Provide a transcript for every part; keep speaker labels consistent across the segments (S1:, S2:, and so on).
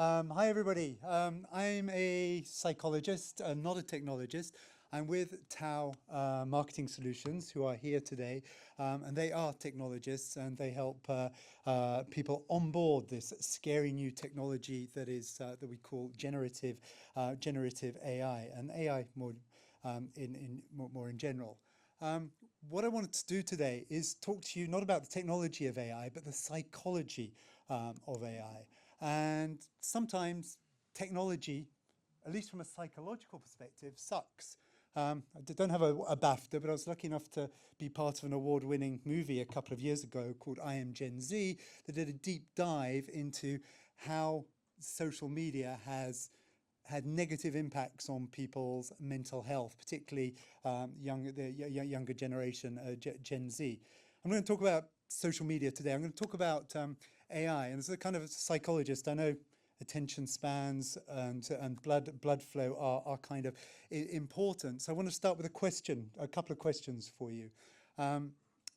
S1: Hi everybody. I'm a psychologist, not a technologist. I'm with Tao Marketing Solutions, who are here today, and they are technologists, and they help people onboard this scary new technology that is that we call generative AI, and AI more more in general. What I wanted to do today is talk to you not about the technology of AI, but the psychology of AI. And sometimes technology, at least from a psychological perspective, sucks. I don't have a BAFTA, but I was lucky enough to be part of an award-winning movie a couple of years ago called I Am Gen Z that did a deep dive into how social media has had negative impacts on people's mental health, particularly the younger generation, Gen Z. I'm going to talk about social media today. I'm going to talk about AI, and as a kind of a psychologist, I know attention spans and blood flow are kind of important. So I want to start with a couple of questions for you. And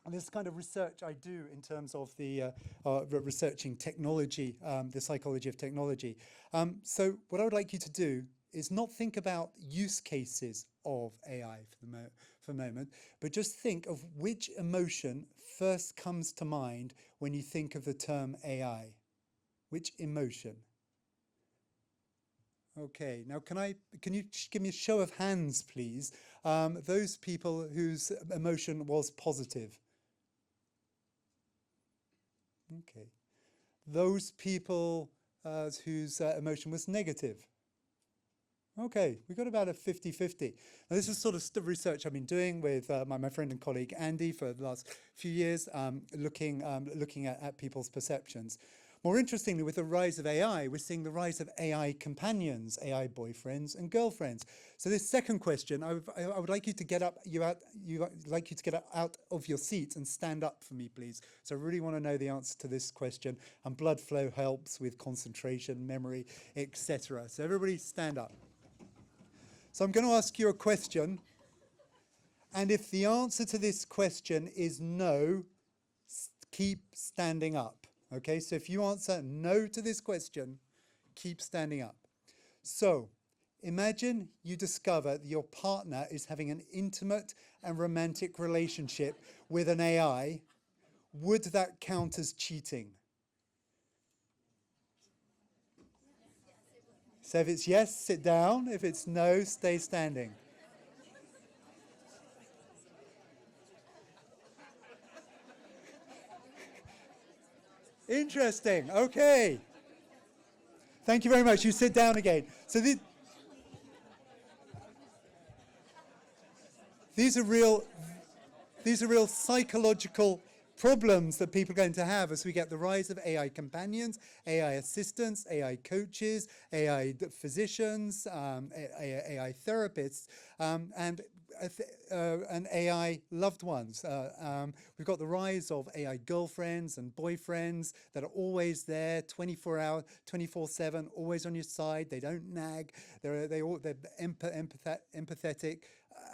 S1: this kind of research I do in terms of the researching technology, the psychology of technology. So what I would like you to do is not think about use cases of AI for a moment, but just think of which emotion first comes to mind when you think of the term AI. Which emotion? Okay, now can you give me a show of hands, please? Those people whose emotion was positive. Okay. Those people whose emotion was negative. Okay, we got about a 50-50. Now, this is sort of the research I've been doing with my friend and colleague Andy for the last few years, looking at people's perceptions. More interestingly, with the rise of AI, we're seeing the rise of AI companions, AI boyfriends and girlfriends. So this second question, I would like you to get out of your seat and stand up for me, please. So I really want to know the answer to this question. And blood flow helps with concentration, memory, etc. So everybody stand up. So I'm going to ask you a question. And if the answer to this question is no, keep standing up. Okay, so if you answer no to this question, keep standing up. So, imagine you discover that your partner is having an intimate and romantic relationship with an AI. Would that count as cheating? So if it's yes, sit down. If it's no, stay standing. Interesting. Okay. Thank you very much. You sit down again. So these are real psychological problems that people are going to have as we get the rise of AI companions, AI assistants, AI coaches, AI physicians, AI therapists, and AI loved ones. We've got the rise of AI girlfriends and boyfriends that are always there, 24/7, always on your side. They don't nag. They're empathetic.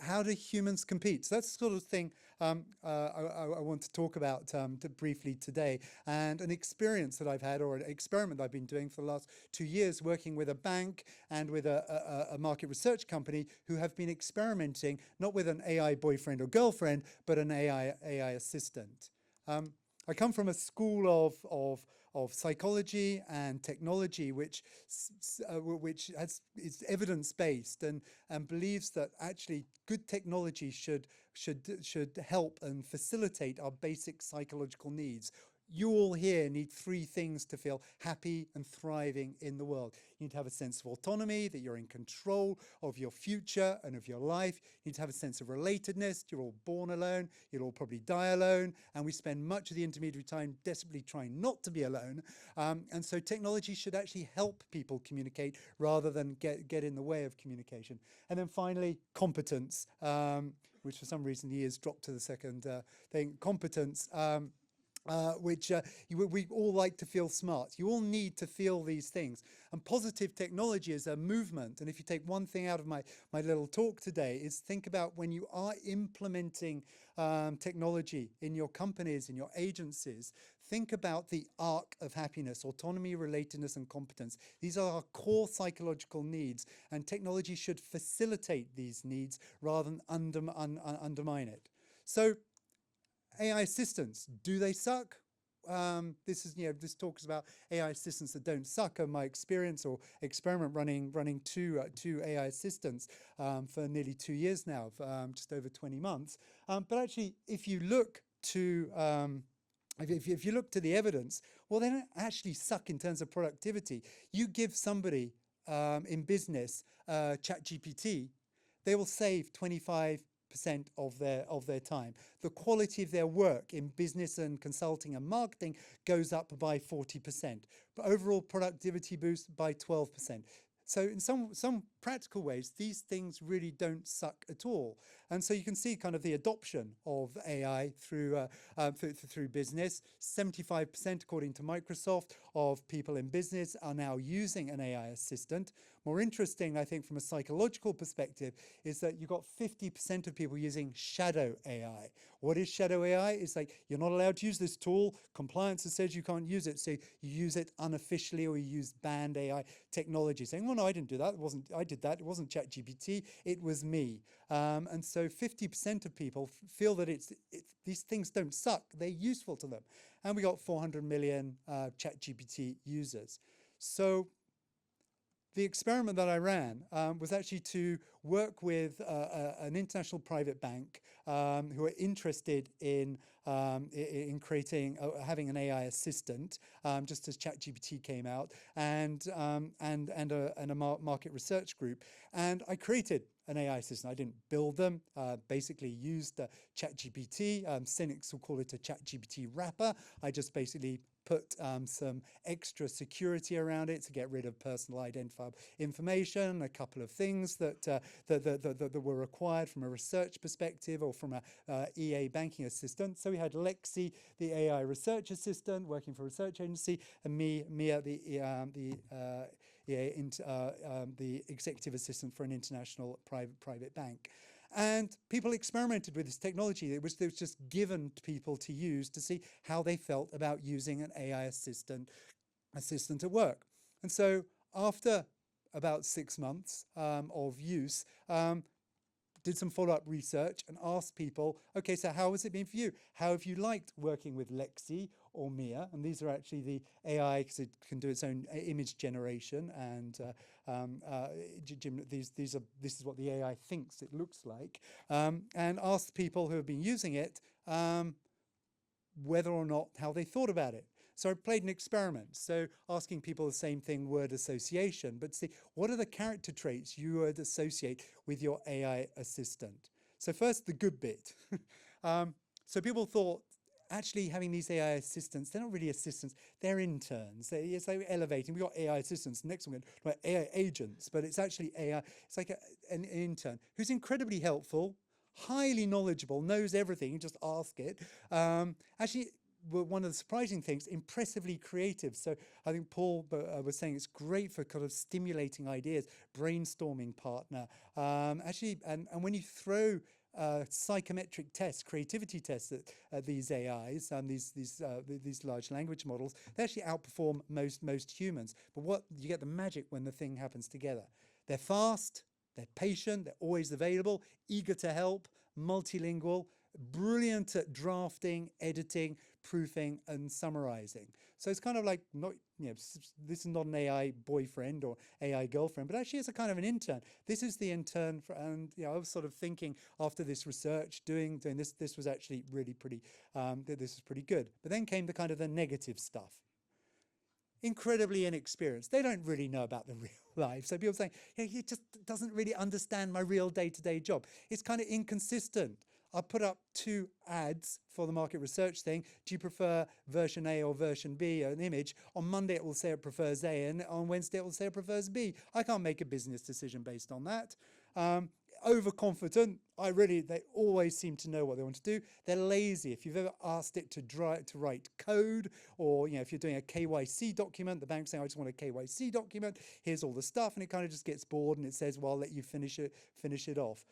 S1: How do humans compete? So that's the sort of thing I want to talk about briefly today, and an experience that I've had, or an experiment I've been doing for the last 2 years, working with a bank and with a market research company who have been experimenting not with an AI boyfriend or girlfriend, but an AI assistant. I come from a school of psychology and technology, which is evidence-based and believes that actually good technology should help and facilitate our basic psychological needs. You all here need 3 things to feel happy and thriving in the world. You need to have a sense of autonomy, that you're in control of your future and of your life. You need to have a sense of relatedness. You're all born alone. You'll all probably die alone. And we spend much of the intermediary time desperately trying not to be alone. And so technology should actually help people communicate rather than get in the way of communication. And then finally, competence, which for some reason the ears dropped to the second thing. Competence. We all like to feel smart. You all need to feel these things. And positive technology is a movement. And if you take one thing out of my little talk today, is think about when you are implementing technology in your companies, in your agencies, think about the arc of happiness: autonomy, relatedness, and competence. These are our core psychological needs, and technology should facilitate these needs rather than undermine it. So AI assistants, do they suck? This talks about AI assistants that don't suck. My experience or experiment running two AI assistants for nearly 2 years now, just over 20 months. But actually, if you look to if you look to the evidence, well, they don't actually suck in terms of productivity. You give somebody in business ChatGPT, they will save 25% of their time. The quality of their work in business and consulting and marketing goes up by 40%, but overall productivity boost by 12%. So in some practical ways, these things really don't suck at all. And so you can see kind of the adoption of AI through business. 75%, according to Microsoft, of people in business are now using an AI assistant. More interesting, I think, from a psychological perspective, is that you've got 50% of people using shadow AI. What is shadow AI? It's like, you're not allowed to use this tool. Compliance says you can't use it, so you use it unofficially, or you use banned AI technology, saying, well, no, I didn't do that. I did that. It wasn't ChatGPT. It was me. And so 50% of people feel that these things don't suck. They're useful to them. And we got 400 million ChatGPT users. So the experiment that I ran was actually to work with an international private bank who are interested in creating, having an AI assistant, just as ChatGPT came out, and a market research group. And I created an AI assistant. I didn't build them, basically used ChatGPT. Cynics will call it a ChatGPT wrapper. I just basically put some extra security around it to get rid of personal identifiable information, a couple of things that were required from a research perspective or from a EA banking assistant. So we had Lexi, the AI research assistant working for a research agency, and Mia, the executive assistant for an international private bank. And people experimented with this technology. It was just given to people to use to see how they felt about using an AI assistant at work. And so after about 6 months of use, did some follow-up research and asked people, okay, so how has it been for you? How have you liked working with Lexi or Mia? And these are actually the AI, because it can do its own image generation, and this is what the AI thinks it looks like, and asked people who have been using it whether or not how they thought about it. So I played an experiment, so asking people the same thing, word association, but see, what are the character traits you would associate with your AI assistant? So first, the good bit. So people thought, actually having these AI assistants, they're not really assistants, they're interns. It's like elevating. We've got AI assistants. Next one, we're going to AI agents, but it's actually AI. It's like an intern who's incredibly helpful, highly knowledgeable, knows everything. You just ask it. Actually, one of the surprising things, impressively creative. So I think Paul was saying it's great for kind of stimulating ideas, brainstorming partner. Actually, and when you throw psychometric tests, creativity tests at these AIs and these large language models, they actually outperform most humans. But what you get the magic when the thing happens together. They're fast, they're patient, they're always available, eager to help, multilingual, brilliant at drafting, editing, proofing, and summarizing. So it's kind of like, not, this is not an AI boyfriend or AI girlfriend, but actually it's a kind of an intern. This is the intern for, and I was sort of thinking after this research, doing this was actually really pretty, this was pretty good. But then came the kind of the negative stuff. Incredibly inexperienced. They don't really know about the real life. So people saying, he just doesn't really understand my real day-to-day job. It's kind of inconsistent. I put up 2 ads for the market research thing. Do you prefer version A or version B, an image? On Monday it will say it prefers A, and on Wednesday it will say it prefers B. I can't make a business decision based on that. Overconfident. They always seem to know what they want to do. They're lazy. If you've ever asked it to write code, or if you're doing a KYC document, the bank's saying, I just want a KYC document, here's all the stuff, and it kind of just gets bored and it says, well, I'll let you finish it off.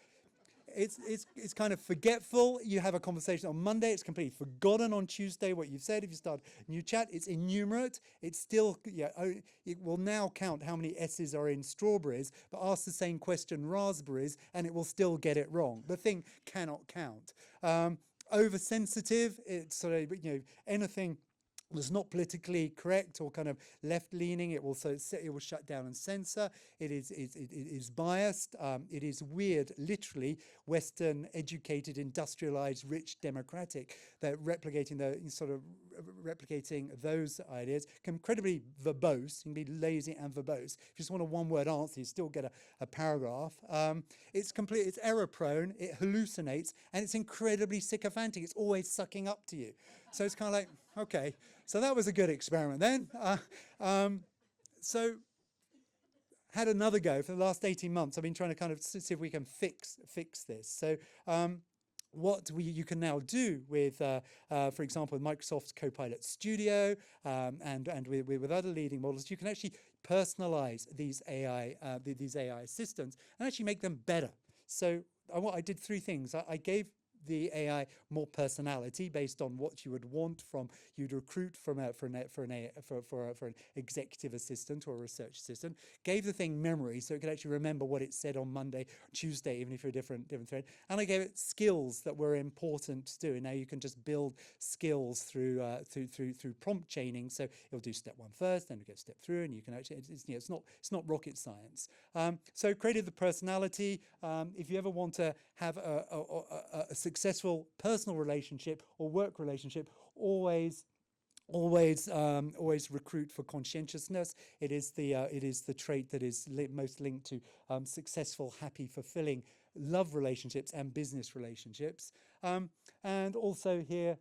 S1: it's kind of forgetful. You have a conversation on Monday, it's completely forgotten on Tuesday what you've said. If you start a new chat, it's innumerate. It's still, it will now count how many S's are in strawberries, but ask the same question raspberries, and it will still get it wrong. The thing cannot count. Oversensitive, it's sort of, anything that's not politically correct or kind of left-leaning, it will shut down and censor. It is biased. It is weird, literally Western, educated, industrialized, rich, democratic. They're replicating those ideas. Incredibly verbose. You can be lazy and verbose. If you just want a one-word answer, you still get a paragraph. It's error-prone. It hallucinates, and it's incredibly sycophantic. It's always sucking up to you. So it's kind of like, okay. So that was a good experiment then. So had another go for the last 18 months. I've been trying to kind of see if we can fix this. So what you can now do with, for example, with Microsoft's Copilot Studio and with other leading models, you can actually personalize these AI assistants and actually make them better. So I did three things. I gave the AI more personality based on what you would want from you'd recruit for an executive assistant or a research assistant. Gave the thing memory so it could actually remember what it said on Monday, Tuesday, even if you're a different thread. And I gave it skills that were important to do. And now you can just build skills through prompt chaining. So it'll do step one first, then it'll go step through, and you can actually it's not rocket science. So created the personality. If you ever want to have a successful personal relationship or work relationship, always recruit for conscientiousness. It is the trait that is most linked to successful, happy, fulfilling love relationships and business relationships. And also here,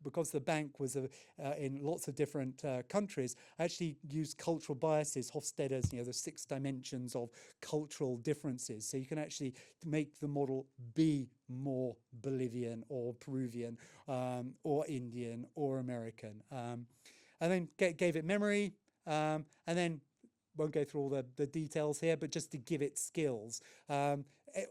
S1: because the bank was in lots of different countries, I actually used cultural biases, Hofstede's, the 6 dimensions of cultural differences. So you can actually make the model be more Bolivian or Peruvian or Indian or American. And then gave it memory, and then won't go through all the details here, but just to give it skills.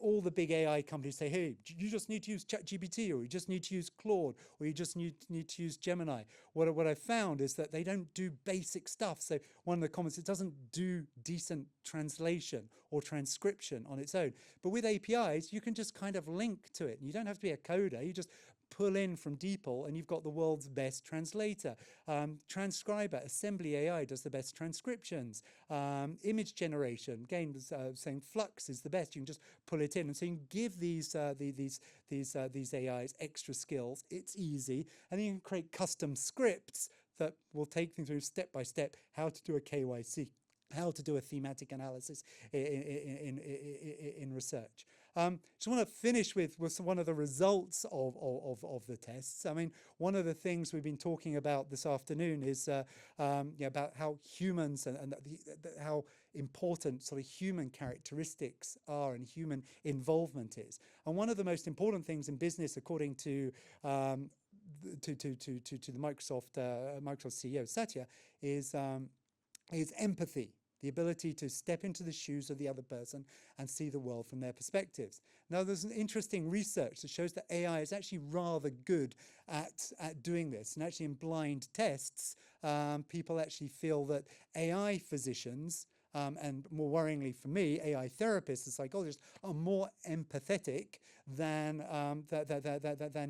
S1: All the big AI companies say, hey, you just need to use ChatGPT, or you just need to use Claude, or you just need to use Gemini. What I found is that they don't do basic stuff. So one of the comments, it doesn't do decent translation or transcription on its own. But with APIs, you can just kind of link to it. And you don't have to be a coder. You just pull in from DeepL, and you've got the world's best translator. Transcriber, Assembly AI does the best transcriptions. Image generation, again, saying Flux is the best. You can just pull it in, and so you can give these AIs extra skills. It's easy, and then you can create custom scripts that will take things through step by step, how to do a KYC, how to do a thematic analysis in research. Just want to finish with one of the results of the tests. I mean, one of the things we've been talking about this afternoon is about how humans and how important sort of human characteristics are and human involvement is. And one of the most important things in business, according to the Microsoft CEO Satya, is empathy. The ability to step into the shoes of the other person and see the world from their perspectives. Now, there's an interesting research that shows that AI is actually rather good at doing this. And actually in blind tests, people actually feel that AI physicians, and more worryingly for me, AI therapists and psychologists are more empathetic than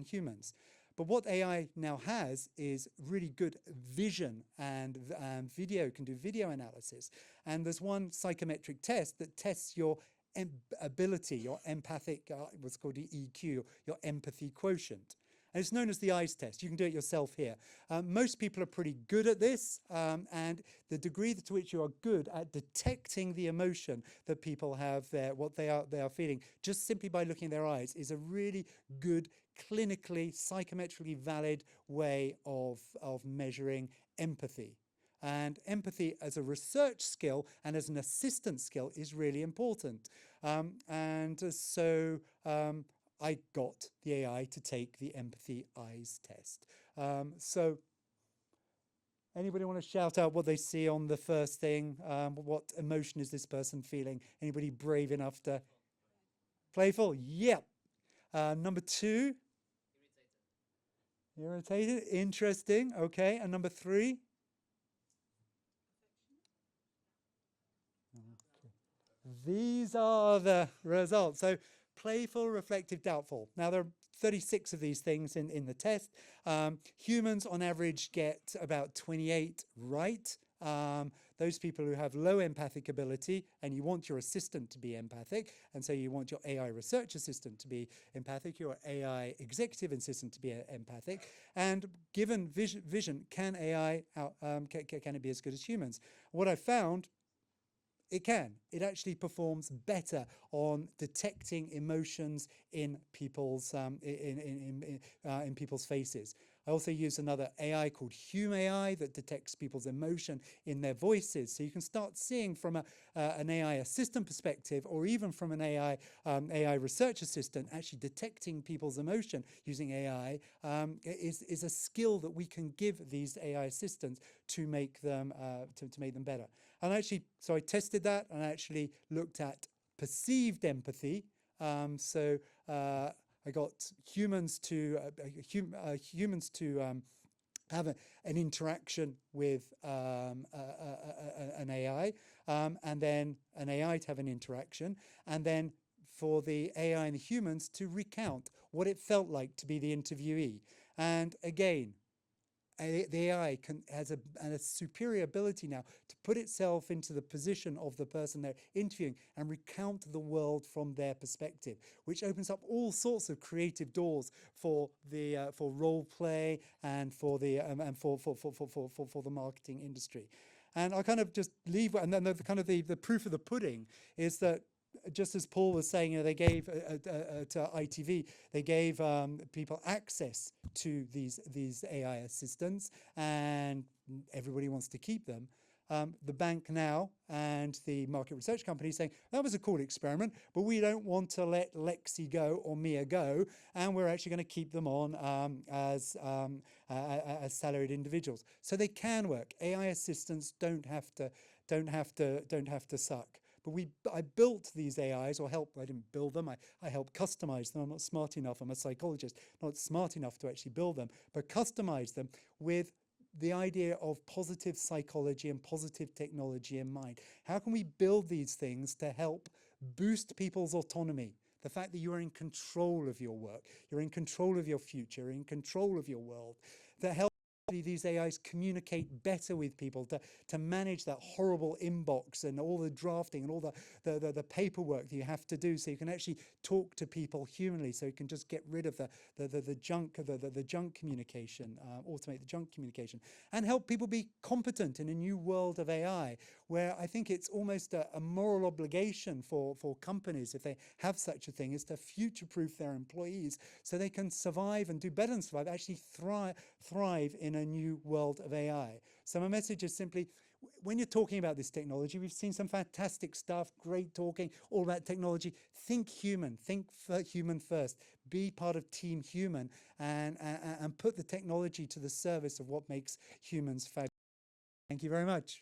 S1: humans. But what AI now has is really good vision and video, can do video analysis. And there's one psychometric test that tests your ability, your empathic, what's called the EQ, your empathy quotient. And it's known as the eyes test. You can do it yourself here. Most people are pretty good at this, and the degree to which you are good at detecting the emotion that people have there, what they are feeling, just simply by looking at their eyes, is a really good, clinically, psychometrically valid way of measuring empathy. And empathy as a research skill and as an assistant skill is really important. So I got the AI to take the empathy eyes test. So anybody want to shout out what they see on the first thing? What emotion is this person feeling? Anybody brave enough to? Playful, yep. Number 2, irritated, interesting, okay. And number 3? These are the results. So playful, reflective, doubtful. Now there are 36 of these things in the test. Humans on average get about 28 right. Those people who have low empathic ability, and you want your assistant to be empathic, and so you want your AI research assistant to be empathic, your AI executive assistant to be empathic, and given vision, can AI, can it be as good as humans? What I found, it can. It actually performs better on detecting emotions in people's in people's faces. I also use another AI called Hume AI that detects people's emotion in their voices. So you can start seeing from an AI assistant perspective, or even from an AI research assistant, actually detecting people's emotion using AI is a skill that we can give these AI assistants to make them better. And actually, so I tested that and actually looked at perceived empathy. I got humans to have an interaction with an AI, and then an AI to have an interaction, and then for the AI and the humans to recount what it felt like to be the interviewee. And again, the AI has a superior ability now to put itself into the position of the person they're interviewing and recount the world from their perspective, which opens up all sorts of creative doors for the for role play and for the marketing industry. And I kind of just leave, and then the proof of the pudding is that, just as Paul was saying, they gave to ITV, they gave people access to these AI assistants, and everybody wants to keep them. The bank now and the market research company saying, that was a cool experiment, but we don't want to let Lexi go or Mia go, and we're actually going to keep them on as salaried individuals. So they can work. AI assistants don't have to suck. But I built these AIs, or I didn't build them, I helped customize them. I'm not smart enough, I'm a psychologist, not smart enough to actually build them, but customize them with the idea of positive psychology and positive technology in mind. How can we build these things to help boost people's autonomy? The fact that you're in control of your work, you're in control of your future, you're in control of your world, that helps these AIs communicate better with people, to manage that horrible inbox and all the drafting and all the paperwork that you have to do, so you can actually talk to people humanly, so you can just get rid of the junk communication, automate the junk communication, and help people be competent in a new world of AI, where I think it's almost a moral obligation for companies, if they have such a thing, is to future-proof their employees so they can survive and do better than survive, actually thrive in a new world of AI. So my message is simply, when you're talking about this technology, we've seen some fantastic stuff, great talking, all about technology. Think human, think human first. Be part of Team Human, and put the technology to the service of what makes humans fabulous. Thank you very much.